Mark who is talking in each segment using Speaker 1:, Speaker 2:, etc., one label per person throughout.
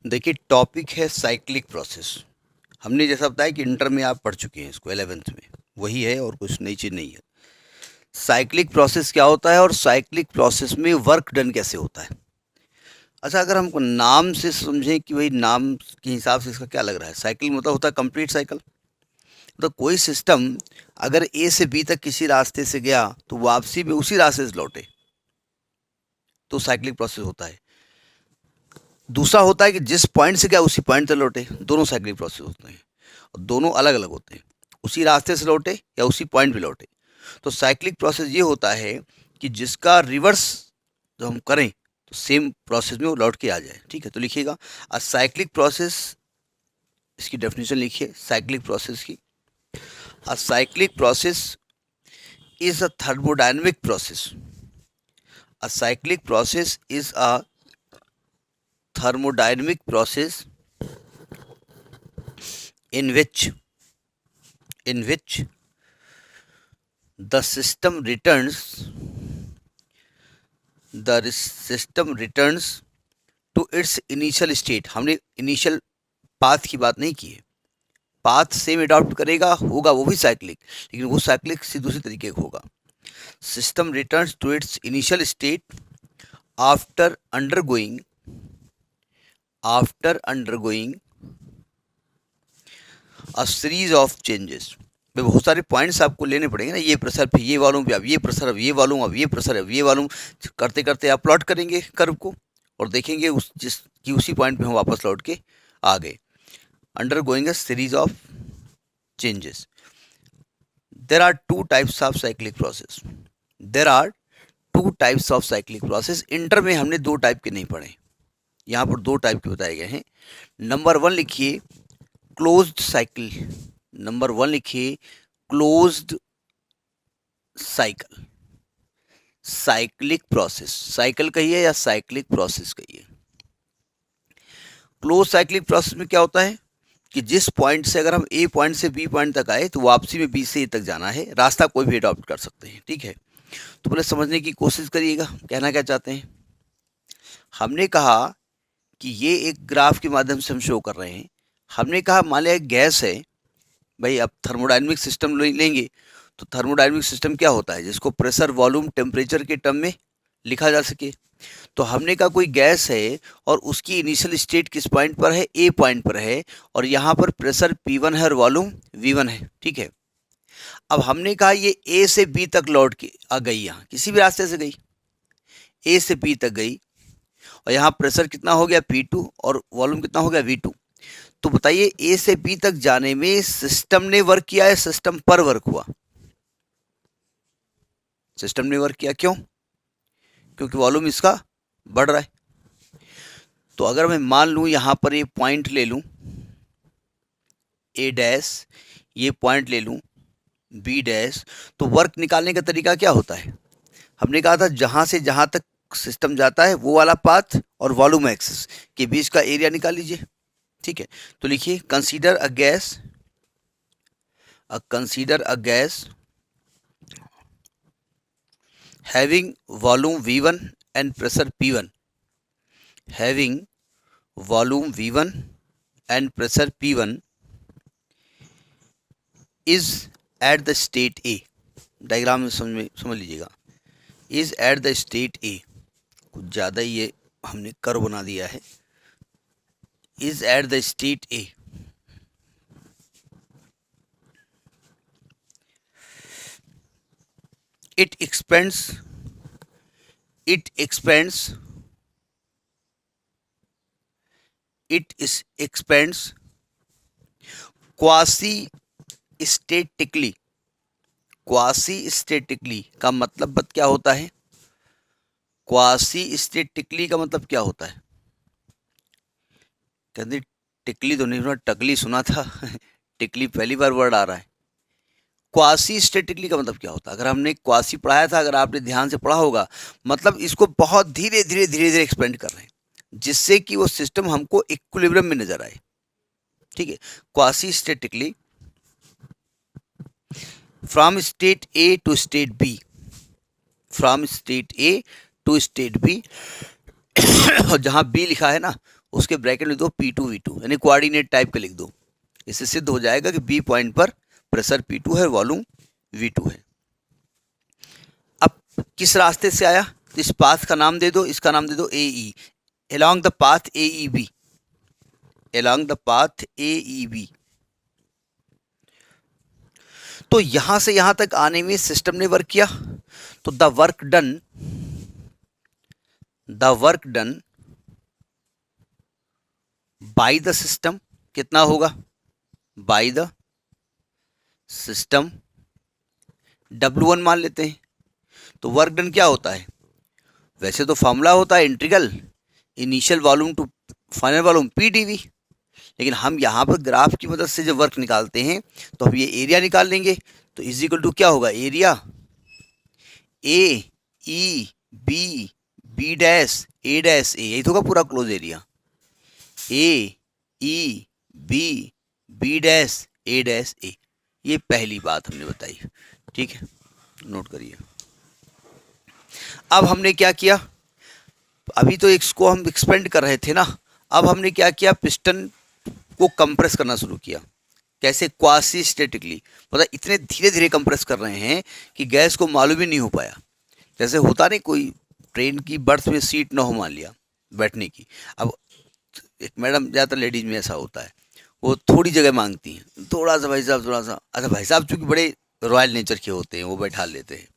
Speaker 1: देखिए, टॉपिक है cyclic process. हमने जैसा बताया कि इंटर में आप पढ़ चुके हैं इसको 11th में, वही है और कुछ नई चीज़ नहीं है। साइक्लिक प्रोसेस क्या होता है और साइक्लिक प्रोसेस में वर्क डन कैसे होता है। अच्छा, अगर हम नाम से समझें कि भाई नाम के हिसाब से इसका क्या लग रहा है। साइकिल मतलब होता है कंप्लीट साइकिल। तो कोई सिस्टम अगर ए से बी तक किसी रास्ते से गया तो वापसी में उसी रास्ते से लौटे तो साइक्लिक प्रोसेस होता है। दूसरा होता है कि जिस पॉइंट से गया उसी पॉइंट तक लौटे, दोनों साइक्लिक प्रोसेस होते हैं और दोनों अलग अलग होते हैं। उसी रास्ते से लौटे या उसी पॉइंट पे लौटे। तो साइक्लिक प्रोसेस ये होता है कि जिसका रिवर्स जो हम करें तो सेम प्रोसेस में वो लौट के आ जाए। ठीक है, तो लिखिएगा अ साइक्लिक प्रोसेस। इसकी डेफिनेशन लिखिए साइक्लिक प्रोसेस की। अ cyclic process is a thermodynamic process. A cyclic process is a thermodynamic process in which the system returns to its initial state। हमने इनिशियल पाथ की बात नहीं की है। पाथ सेम अडॉप्ट करेगा, होगा वो भी साइक्लिक, लेकिन वो साइक्लिक से दूसरी तरीके का होगा। System returns to its initial state after undergoing a series of changes. में बहुत सारे पॉइंट्स आपको लेने पड़ेंगे ना। ये प्रेशर पे ये वॉल्यूम पे अब ये प्रेशर, अब ये वॉल्यूम, अब ये प्रेशर, अब ये वॉल्यूम। करते करते आप प्लॉट करेंगे कर्व को और देखेंगे उस जिस कि उसी पॉइंट पे हम वापस लौट के आ गए। Undergoing a series of changes. There are two types of cyclic process. There are two types of cyclic process. Inter में हमने दो टाइप के नहीं पढ़े, यहाँ पर दो टाइप के बताए गए हैं। नंबर वन लिखिए क्लोज्ड साइकिल। नंबर वन लिखिए closed cycle. Cyclic process, cycle कहिए या साइक्लिक प्रोसेस कहिए। क्लोज साइक्लिक प्रोसेस में क्या होता है कि जिस पॉइंट से अगर हम ए पॉइंट से बी पॉइंट तक आए तो वापसी में बी से ए तक जाना है। रास्ता कोई भी अडॉप्ट कर सकते हैं। ठीक है, तो पहले समझने की कोशिश करिएगा कहना क्या चाहते हैं। हमने कहा कि ये एक ग्राफ के माध्यम से हम शो कर रहे हैं। हमने कहा मान लिया एक गैस है। भाई अब थर्मोडायनेमिक सिस्टम लेंगे तो थर्मोडायनेमिक सिस्टम क्या होता है जिसको प्रेशर वॉल्यूम टेम्परेचर के टर्म में लिखा जा सके। तो हमने कहा कोई गैस है और उसकी इनिशियल स्टेट किस पॉइंट पर है, ए पॉइंट पर है, और यहाँ पर प्रेशर P1 है और वॉल्यूम V1 है। ठीक है, अब हमने कहा ये ए से बी तक लौट के आ गई, यहाँ किसी भी रास्ते से गई, ए से बी तक गई और यहाँ प्रेशर कितना हो गया P2 और वॉल्यूम कितना हो गया V2। तो बताइए ए से बी तक जाने में सिस्टम ने वर्क किया है, सिस्टम पर वर्क हुआ। सिस्टम ने वर्क किया, क्यों? क्योंकि वॉल्यूम इसका बढ़ रहा है। तो अगर मैं मान लूँ यहाँ पर ये पॉइंट ले लूँ ए डैश, ये पॉइंट ले लूँ बी डैश, तो वर्क निकालने का तरीका क्या होता है। हमने कहा था जहाँ से जहाँ तक सिस्टम जाता है वो वाला पाथ और वॉल्यूम एक्सिस के बीच का एरिया निकाल लीजिए। ठीक है, तो लिखिए consider a gas having volume V1 and pressure P1, having volume V1 and pressure P1 is at the state A। Diagram में समझ लीजिएगा, is at the state A। कुछ ज़्यादा ही ये हमने कर्व बना दिया है। is at the state A। it expands it expands quasi statically। Quasi statically का मतलब क्या होता है? क्वासी स्टेटिकली का मतलब क्या होता है? कहते टिकली तो नहीं सुना, टकली सुना था टिकली पहली बार वर्ड आ रहा है। क्वासी स्टेटिकली का मतलब क्या होता है? अगर हमने क्वासी पढ़ाया था, अगर आपने ध्यान से पढ़ा होगा, मतलब इसको बहुत धीरे धीरे धीरे धीरे एक्सपेंड कर रहे हैं जिससे कि वो सिस्टम हमको इक्विलिब्रियम में नजर आए। ठीक है, quasi statically from state A to state B, from state A to state B और जहां बी लिखा है ना उसके ब्रैकेट में लिख दो P2 V2, यानी कोऑर्डिनेट टाइप का लिख दो। इससे सिद्ध हो जाएगा कि बी पॉइंट पर प्रेशर P2 है, वॉल्यूम V2 है। अब किस रास्ते से आया, तो इस पाथ का नाम दे दो, इसका नाम दे दो AE, along the path AEB, along the path AEB। तो यहां से यहां तक आने में सिस्टम ने वर्क किया, तो the work done by the system कितना होगा, बाय द सिस्टम W1 मान लेते हैं। तो वर्क डन क्या होता है, वैसे तो फॉर्मूला होता है integral initial volume to final volume PdV, लेकिन हम यहाँ पर ग्राफ की मदद से जब वर्क निकालते हैं तो हम ये एरिया निकाल लेंगे। तो इज इक्वल टू क्या होगा, एरिया बी डैश ए, यही तो होगा पूरा क्लोज एरिया, बी डैश ए। ये पहली बात हमने बताई, ठीक है, नोट करिए। अब हमने क्या किया, अभी तो इसको हम एक्सपेंड कर रहे थे ना, अब हमने क्या किया, पिस्टन को कंप्रेस करना शुरू किया। कैसे, क्वासी स्टैटिकली, मतलब इतने धीरे धीरे कंप्रेस कर रहे हैं कि गैस को मालूम ही नहीं हो पाया। जैसे होता नहीं, कोई ट्रेन की बर्थ में सीट ना हो मान लिया बैठने की, अब एक मैडम ज़्यादातर लेडीज में ऐसा होता है, वो थोड़ी जगह मांगती हैं, थोड़ा सा भाई साहब, थोड़ा सा। अच्छा, भाई साहब चूँकि बड़े रॉयल नेचर के होते हैं, वो बैठा लेते हैं,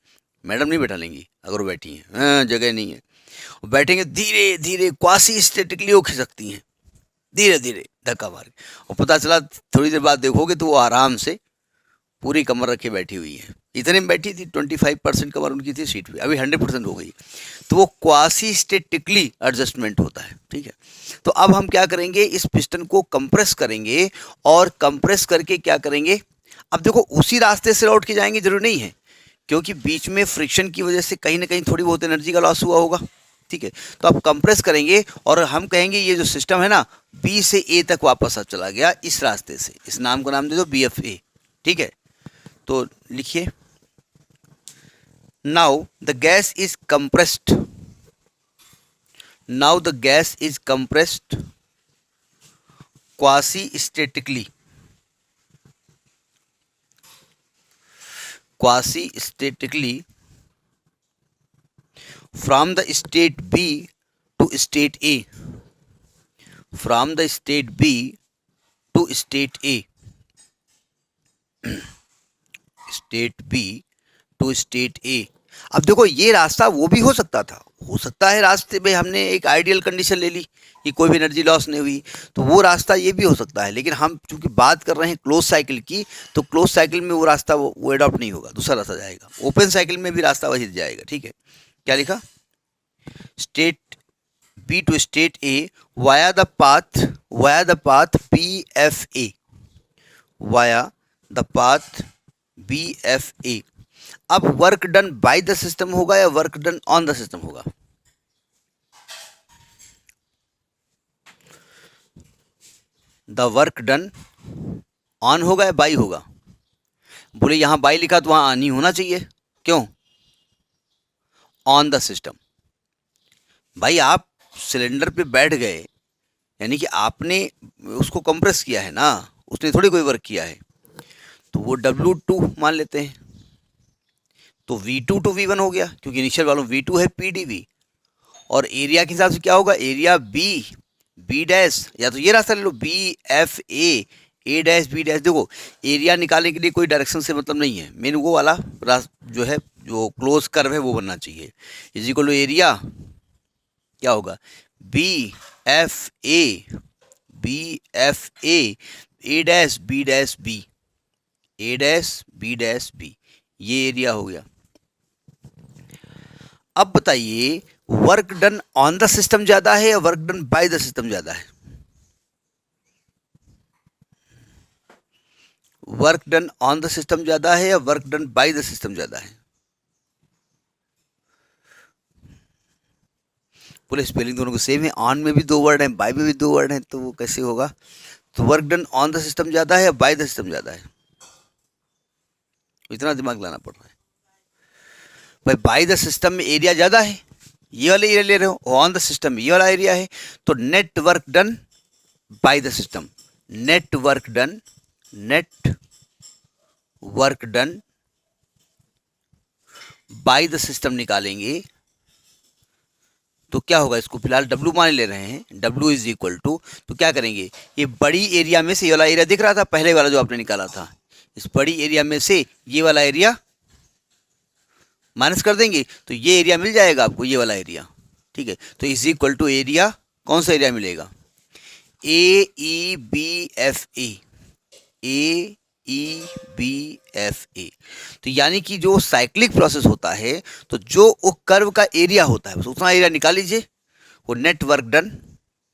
Speaker 1: मैडम नहीं बैठा लेंगी अगर वो बैठी हैं, हाँ जगह नहीं है, वो बैठेंगे धीरे धीरे, क्वासी स्टैटिकली वो खिसकती हैं धीरे धीरे धक्का मार के, और पता चला थोड़ी देर बाद देखोगे तो वो आराम से पूरी कमर रखे बैठी हुई है। इतने में बैठी थी, 25% कमर उनकी थी सीट पे, अभी 100% हो गई। तो वो क्वासी स्टैटिकली एडजस्टमेंट होता है, ठीक है। तो अब हम क्या करेंगे, इस पिस्टन को कंप्रेस करेंगे, और कंप्रेस करके क्या करेंगे, अब देखो उसी रास्ते से लौट के जाएंगे जरूरी नहीं है, क्योंकि बीच में फ्रिक्शन की वजह से कहीं ना कहीं थोड़ी बहुत एनर्जी का लॉस हुआ होगा, ठीक है। तो आप कंप्रेस करेंगे और हम कहेंगे ये जो सिस्टम है ना, बी से ए तक वापस अब चला गया इस रास्ते से, इस नाम को नाम दे दो BFA, ठीक है। तो लिखिए, now the gas is compressed, now the gas is compressed quasi statically, quasi statically from the state B to state A, from the state B to state A, state B to state A। अब देखो ये रास्ता वो भी हो सकता था, हो सकता है रास्ते में हमने एक आइडियल कंडीशन ले ली कि कोई भी एनर्जी लॉस नहीं हुई, तो वो रास्ता ये भी हो सकता है, लेकिन हम चूंकि बात कर रहे हैं क्लोज साइकिल की, तो क्लोज साइकिल में वो रास्ता वो एडॉप्ट नहीं होगा, दूसरा रास्ता जाएगा। ओपन साइकिल में भी रास्ता वही जाएगा, ठीक है। क्या लिखा, state B to state A via the path BFA, via the path BFA। अब work done by the system होगा या work done on the system होगा, द वर्क डन ऑन होगा या बाई होगा, बोले यहां बाई लिखा तो वहां ऑन ही होना चाहिए, क्यों, ऑन द सिस्टम। भाई आप सिलेंडर पे बैठ गए, यानी कि आपने उसको कंप्रेस किया है ना, उसने थोड़ी कोई वर्क किया है, तो वो W2 मान लेते हैं, तो V2 to V1 हो गया, क्योंकि इनिशियल वॉल्यूम V2 है PdV, और एरिया के हिसाब से क्या होगा, एरिया बी डैश, या तो ये रास्ता ले लो BFA, A dash B dash. देखो एरिया निकालने के लिए कोई डायरेक्शन से मतलब नहीं है, मेन वो वाला जो है, जो क्लोज कर्व है वो बनना चाहिए, इज इक्वल टू एरिया क्या होगा, BFA A dash B dash B, A dash B dash B, ये एरिया हो गया। अब बताइए work done on the system ज्यादा है या work done by the system ज्यादा है, work done on the system ज्यादा है या work done by the system ज्यादा है, पूरे स्पेलिंग दोनों को सेम है, ऑन में भी दो वर्ड हैं, बाय में भी दो वर्ड हैं, तो वो कैसे होगा, तो work done on the system ज्यादा है या बाय द सिस्टम ज्यादा है, इतना दिमाग लाना पड़ रहा है। भाई बाय द सिस्टम में एरिया ज्यादा है, ये वाला एरिया ले रहे हो, ऑन द सिस्टम ये वाला एरिया है, तो net work done by the system, net work done by the system निकालेंगे तो क्या होगा, इसको फिलहाल W मान ले रहे हैं, W इज इक्वल टू, तो क्या करेंगे, ये बड़ी एरिया में से ये वाला एरिया दिख रहा था पहले वाला जो आपने निकाला था, इस बड़ी एरिया में से ये वाला एरिया माइनस कर देंगे तो ये एरिया मिल जाएगा आपको, ये वाला एरिया, ठीक है। तो इज इक्वल टू एरिया, कौन सा एरिया मिलेगा, AEBFA, AEBFA। तो यानी कि जो साइक्लिक प्रोसेस होता है तो जो वो कर्व का एरिया होता है बस उतना एरिया निकाल लीजिए, वो net work done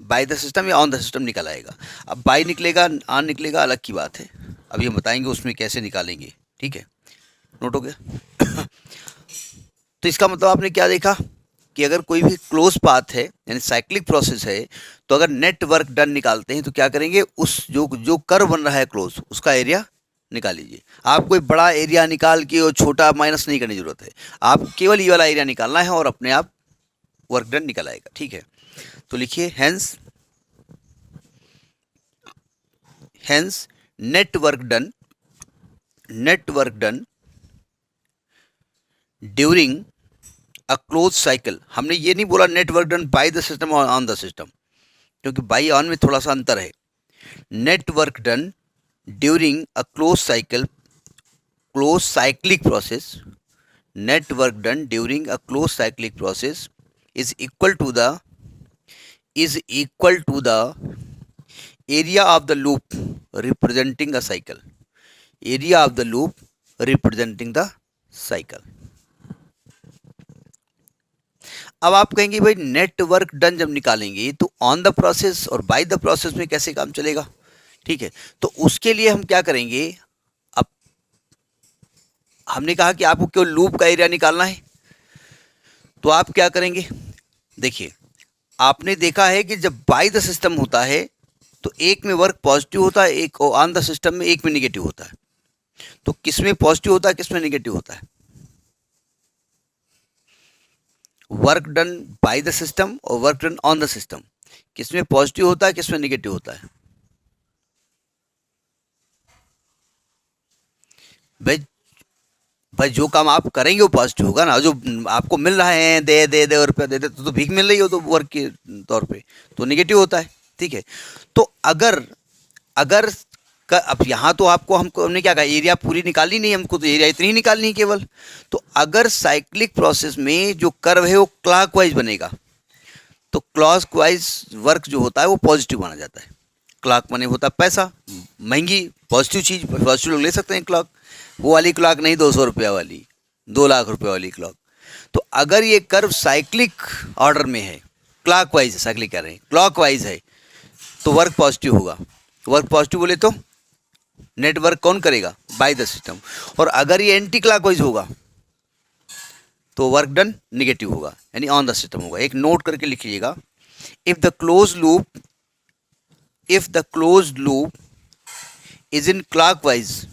Speaker 1: by the system या ऑन द सिस्टम निकल आएगा। अब बाय निकलेगा ऑन निकलेगा अलग की बात है, अभी हम बताएंगे उसमें कैसे निकालेंगे, ठीक है, नोट हो गया। तो इसका मतलब आपने क्या देखा कि अगर कोई भी क्लोज पाथ है यानी साइक्लिक प्रोसेस है तो अगर नेट वर्क डन निकालते हैं तो क्या करेंगे, उस जो कर्व बन रहा है क्लोज उसका एरिया निकाल लीजिए। आप कोई बड़ा एरिया निकाल के और छोटा माइनस नहीं करने की जरूरत है, आप केवल ये वाला एरिया निकालना है और अपने आप वर्क डन निकल आएगा, ठीक है। तो लिखिए hence net work done during a close cycle. हमने ये नहीं बोला net work done by the system और ऑन द सिस्टम, क्योंकि बाय ऑन में थोड़ा सा अंतर है। Net work done during a close cyclic process, net work done during a close cyclic process is equal to the area of the loop representing a cycle, area of the loop representing the cycle। अब आप कहेंगे भाई network done जब निकालेंगे तो on the process और by the process में कैसे काम चलेगा, ठीक है। तो उसके लिए हम क्या करेंगे, अब हमने कहा कि आपको केवल लूप का एरिया निकालना है, तो आप क्या करेंगे, देखिए आपने देखा है कि जब बाय द सिस्टम होता है तो एक में वर्क पॉजिटिव होता है, एक ऑन द सिस्टम में एक में निगेटिव होता है। तो किस में पॉजिटिव होता है किस में निगेटिव होता है, work done by the system और work done on the system, किस में पॉजिटिव होता है किस में निगेटिव होता है, भाई जो काम आप करेंगे वो पॉजिटिव होगा ना, जो आपको मिल रहा है दे रुपया दे तो भीख मिल रही हो तो वर्क के तौर पे तो निगेटिव होता है, ठीक है। तो अगर अब यहाँ तो हमने क्या कहा, एरिया पूरी निकालनी नहीं, हमको तो एरिया इतनी ही निकालनी है केवल। तो अगर साइक्लिक प्रोसेस में जो कर्व है वो क्लॉकवाइज बनेगा तो क्लॉकवाइज वर्क जो होता है वो पॉजिटिव माना जाता है। क्लॉक माने होता है पैसा, महंगी पॉजिटिव चीज़, पॉजिटिव लोग ले सकते हैं क्लॉक, वो वाली क्लॉक नहीं 200 रुपया वाली, 2 लाख रुपये वाली क्लॉक। तो अगर ये कर्व साइक्लिक ऑर्डर में है, क्लॉकवाइज है, साइक्लिक कह रहे हैं क्लॉकवाइज है, तो वर्क पॉजिटिव होगा। वर्क पॉजिटिव बोले तो नेटवर्क कौन करेगा, बाय द सिस्टम। और अगर ये एंटी क्लॉकवाइज होगा तो वर्क डन निगेटिव होगा यानी ऑन द सिस्टम होगा। एक नोट करके लिख लीजिएगा, if the close loop is in clockwise,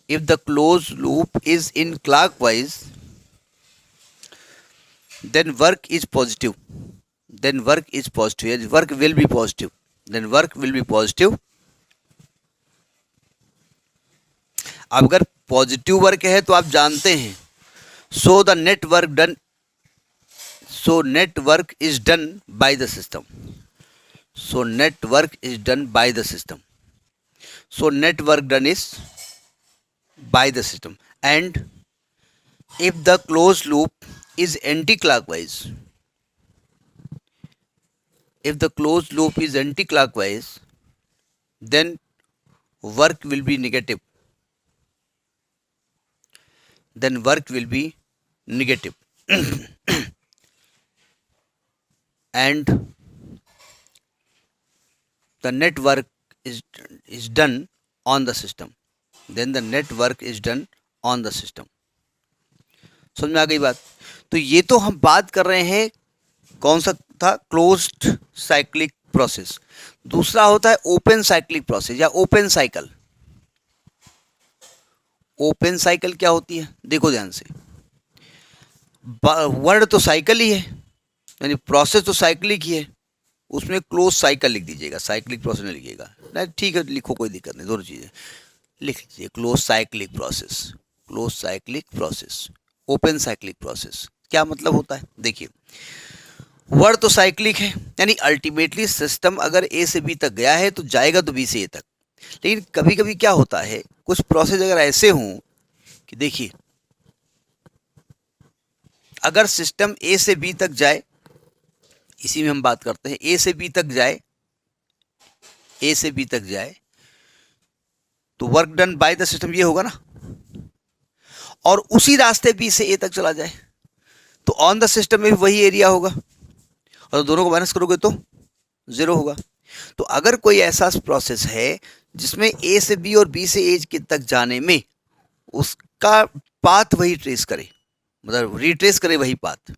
Speaker 1: if the closed loop is in clockwise, then work is positive, work will be positive, अब अगर पॉजिटिव वर्क है तो आप जानते हैं, so network is done by the system, so network is done by the system, so network done is by the system। and if the closed loop is anti-clockwise, then work will be negative, and the network is done on the system, then the network is done on the system। समझ में आ गई बात। तो ये तो हम बात कर रहे हैं कौन सा था, क्लोज्ड साइक्लिक प्रोसेस। दूसरा होता है ओपन साइक्लिक प्रोसेस या ओपन साइकिल। ओपन साइकिल क्या होती है, देखो ध्यान से, वर्ड तो साइकिल ही है, यानी प्रोसेस तो साइक्लिक ही है, उसमें क्लोज साइकिल लिख दीजिएगा, साइक्लिक प्रोसेस नहीं लिखिएगा। नहीं ठीक है, लिखो, कोई दिक्कत नहीं, दोनों चीज़ें लिख लीजिए। Close cyclic process, close cyclic process, open cyclic process. क्या मतलब होता है, देखिए वर्ड तो साइक्लिक है, यानी अल्टीमेटली सिस्टम अगर ए से बी तक गया है तो जाएगा तो बी से ए तक। लेकिन कभी कभी क्या होता है, कुछ प्रोसेस अगर ऐसे हों कि देखिए अगर सिस्टम ए से बी तक जाए, इसी में हम बात करते हैं, ए से बी तक जाए, ए से बी तक जाए तो work done by the system ये होगा ना, और उसी रास्ते बी से ए तक चला जाए तो ऑन द सिस्टम में भी वही एरिया होगा, और दोनों को माइनस करोगे तो जीरो होगा। तो अगर कोई ऐसा प्रोसेस है जिसमें ए से बी और बी से ए तक जाने में उसका पाथ वही ट्रेस करे, मतलब रिट्रेस करे वही पाथ,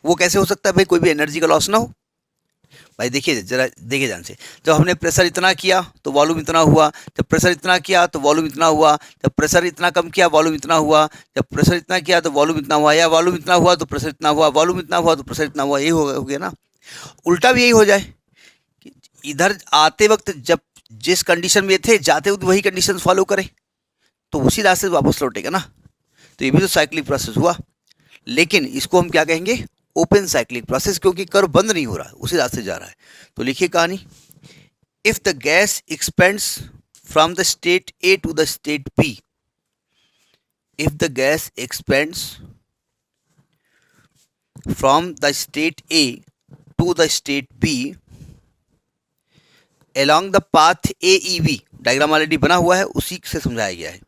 Speaker 1: वो कैसे हो सकता है भाई, कोई भी एनर्जी का लॉस ना हो। भाई देखिए जरा, देखिए ध्यान से, जब हमने प्रेशर इतना किया तो वॉल्यूम इतना हुआ, जब प्रेशर इतना किया तो वॉल्यूम इतना हुआ, जब प्रेशर इतना कम किया वॉल्यूम इतना हुआ, जब प्रेशर इतना किया तो वॉल्यूम इतना हुआ, या वॉल्यूम इतना हुआ तो प्रेशर इतना हुआ, वॉल्यूम इतना हुआ तो प्रेशर इतना हुआ, यही हो गया ना। उल्टा भी यही हो जाए कि इधर आते वक्त जब जिस कंडीशन में थे जाते वक्त वही कंडीशन फॉलो करें तो उसी रास्ते से वापस लौटेगा ना। तो ये भी तो साइक्लिक प्रोसेस हुआ, लेकिन इसको हम क्या कहेंगे, ओपन साइक्लिक प्रोसेस, क्योंकि कर्व बंद नहीं हो रहा, उसी रास्ते जा रहा है। तो लिखिए कहानी, if the gas expands from the state A to the state B, if the gas expands from the state A to the state B along the path AEB, diagram already बना हुआ है, उसी से समझाया गया है।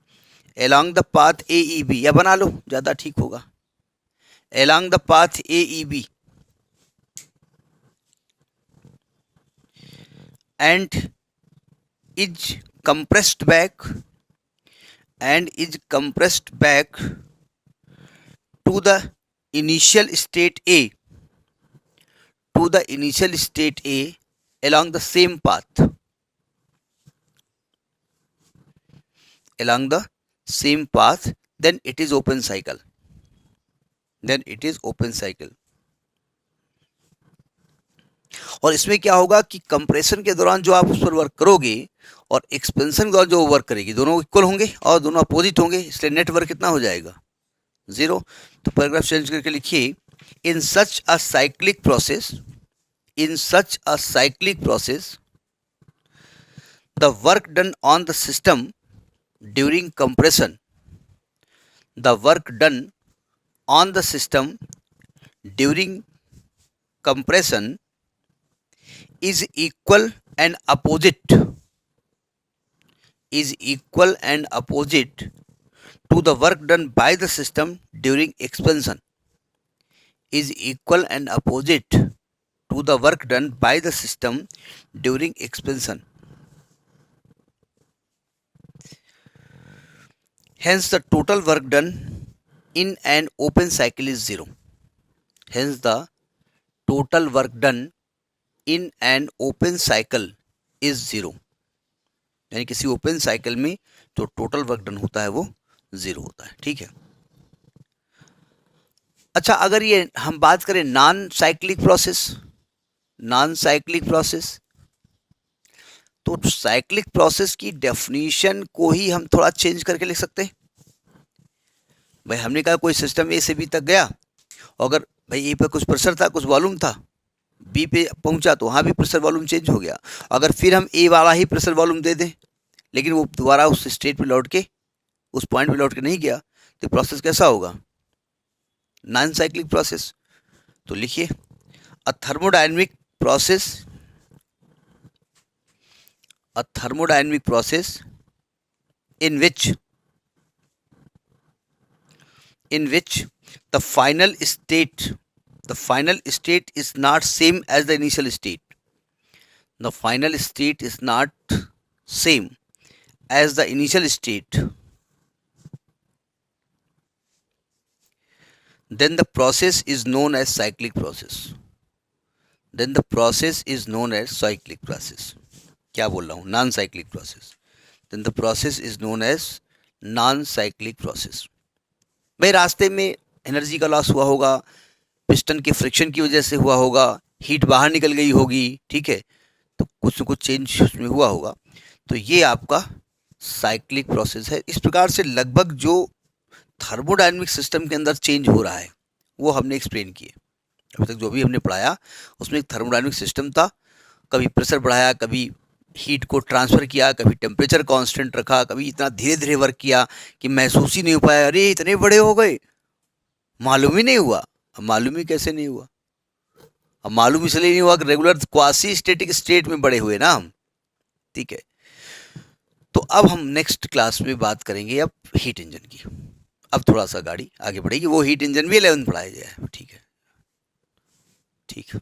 Speaker 1: along the path AEB, या बना लो ज़्यादा ठीक होगा, along the path AEB and is compressed back to the initial state A, to the initial state A along the same path, along the same path, then it is open cycle, then it is open cycle। और इसमें क्या होगा कि compression के दौरान जो आप उस पर वर्क करोगे और एक्सपेंशन के दौरान जो वर्क करेगी, दोनों इक्वल होंगे और दोनों अपोजिट होंगे, इसलिए नेट वर्क कितना हो जाएगा, जीरो। तो पैराग्राफ चेंज करके लिखिए, in such a cyclic process, in such a cyclic process, the work done on the system during compression, the work done on the system during compression is equal and opposite, is equal and opposite to the work done by the system during expansion, is equal and opposite to the work done by the system during expansion. Hence the total work done in an open cycle is zero. Hence the total work done in an open cycle is zero. यानी किसी open cycle में जो total work done होता है वो zero होता है, ठीक है। अच्छा, अगर ये हम बात करें non cyclic process, non cyclic process, तो साइक्लिक प्रोसेस की डेफिनेशन को ही हम थोड़ा चेंज करके लिख सकते हैं। भाई हमने कहा कोई सिस्टम ए से बी तक गया, अगर भाई ए पे कुछ प्रेशर था, कुछ वॉल्यूम था, बी पे पहुंचा तो वहाँ भी प्रेशर वॉल्यूम चेंज हो गया। अगर फिर हम ए वाला ही प्रेशर वॉल्यूम दे दें लेकिन वो दोबारा उस स्टेट पे लौट के, उस पॉइंट पे लौट के नहीं गया, तो प्रोसेस कैसा होगा, नॉन साइक्लिक प्रोसेस। तो लिखिए, अ thermodynamic process, a thermodynamic process in which the final state is not same as the initial state, the final state is not same as the initial state, then the process is known as cyclic process, then the process is known as cyclic process। क्या बोल रहा हूँ, non cyclic process, then the process is known as non cyclic process. भाई रास्ते में energy का loss हुआ होगा, पिस्टन के फ्रिक्शन की वजह से हुआ होगा, हीट बाहर निकल गई होगी, ठीक है, तो कुछ न कुछ चेंज उसमें हुआ होगा। तो ये आपका साइक्लिक प्रोसेस है। इस प्रकार से लगभग जो थर्मोडायनेमिक सिस्टम के अंदर चेंज हो रहा है वो हमने एक्सप्लेन किए। अभी तक जो भी हमने पढ़ाया उसमें एक थर्मोडायनेमिक सिस्टम था, कभी प्रेशर बढ़ाया, कभी हीट को ट्रांसफ़र किया, कभी टेम्परेचर कांस्टेंट रखा, कभी इतना धीरे धीरे वर्क किया कि महसूस ही नहीं हो पाया, अरे इतने बड़े हो गए, मालूम ही नहीं हुआ। अब मालूम ही कैसे नहीं हुआ? अब मालूम इसलिए नहीं हुआ कि रेगुलर क्वासी स्टैटिक स्टेट में बड़े हुए ना हम, ठीक है। तो अब हम नेक्स्ट क्लास में बात करेंगे अब हीट इंजन की। अब थोड़ा सा गाड़ी आगे बढ़ेगी, वो हीट इंजन भी 11th पढ़ाया जाए, ठीक है, ठीक है।